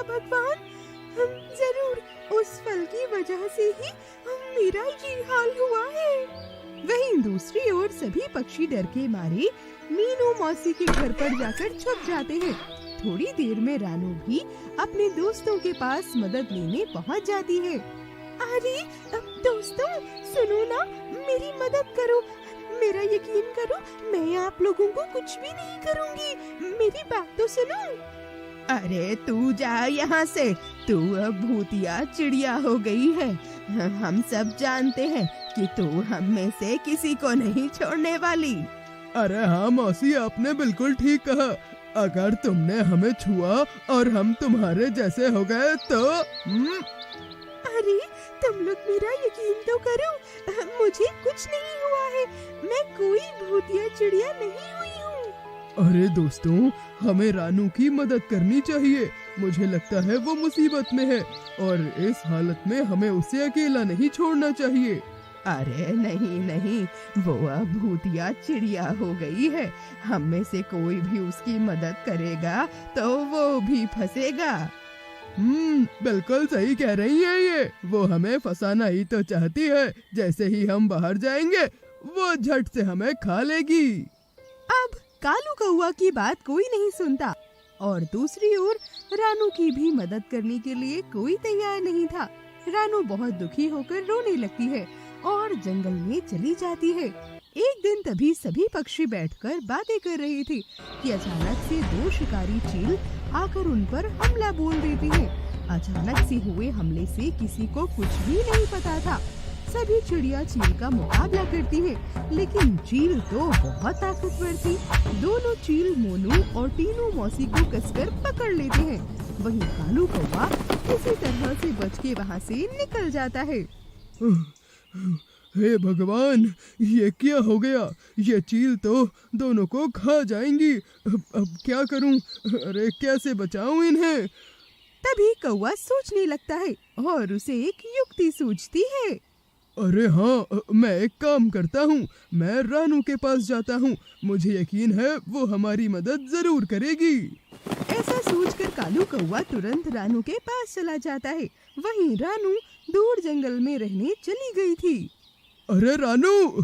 भगवान, जरूर उस फल की वजह से ही मेरा ये हाल हुआ है। वहीं दूसरी ओर सभी पक्षी डर के मारे मीनू मौसी के घर पर जाकर छुप जाते हैं। थोड़ी देर में रानू भी अपने दोस्तों के पास मदद लेने पहुंच जाती है। अरे दोस्तों, सुनो ना, मेरी मदद करो, मेरा यकीन करो, मैं आप लोगों को कुछ भी नहीं करूंगी, मेरी बात तो सुनो। अरे तू जा यहाँ से, तू अब भूतिया चिड़िया हो गई है। हम सब जानते हैं कि तू हम में से किसी को नहीं छोड़ने वाली। अरे हाँ मौसी, आपने बिल्कुल ठीक कहा। अगर तुमने हमें छुआ और हम तुम्हारे जैसे हो गए तो अरे तुम लोग मेरा यकीन तो करो, मुझे कुछ नहीं हुआ है, मैं कोई भूतिया चिड़िया नहीं हुई हूँ। अरे दोस्तों, हमें रानू की मदद करनी चाहिए। मुझे लगता है वो मुसीबत में है और इस हालत में हमें उसे अकेला नहीं छोड़ना चाहिए। अरे नहीं नहीं, वो अब भूतिया चिड़िया हो गई है, हम में से कोई भी उसकी मदद करेगा तो वो भी फंसेगा। बिल्कुल सही कह रही है ये। वो हमें फंसाना ही तो चाहती है। जैसे ही हम बाहर जाएंगे वो झट से हमें खा लेगी। अब कालू कौआ की बात कोई नहीं सुनता और दूसरी ओर रानू की भी मदद करने के लिए कोई तैयार नहीं था। रानू बहुत दुखी होकर रोने लगती है और जंगल में चली जाती है। एक दिन तभी सभी पक्षी बैठकर बातें कर रहे थे कि अचानक से दो शिकारी चील आकर उन पर हमला बोल देते हैं। अचानक से हुए हमले से किसी को कुछ भी नहीं पता था। सभी चिड़िया चील का मुकाबला करती है, लेकिन चील तो बहुत ताकतवर थी। दोनों चील मोनू और टीनू मौसी को कसकर पकड़ लेते हैं। वहीं कालू कौवा किसी तरह से बच के वहाँ से निकल जाता है। हे भगवान, ये क्या हो गया? ये चील तो दोनों को खा जाएंगी। अब क्या करूं? अरे कैसे बचाऊं इन्हें? तभी कौवा सोचने लगता है और उसे एक युक्ति सूझती है। अरे हाँ, मैं एक काम करता हूँ, मैं रानू के पास जाता हूँ। मुझे यकीन है वो हमारी मदद जरूर करेगी। ऐसा सोचकर कालू कौवा तुरंत रानू के पास चला जाता है। वहीं रानू दूर जंगल में रहने चली गई थी। अरे रानू,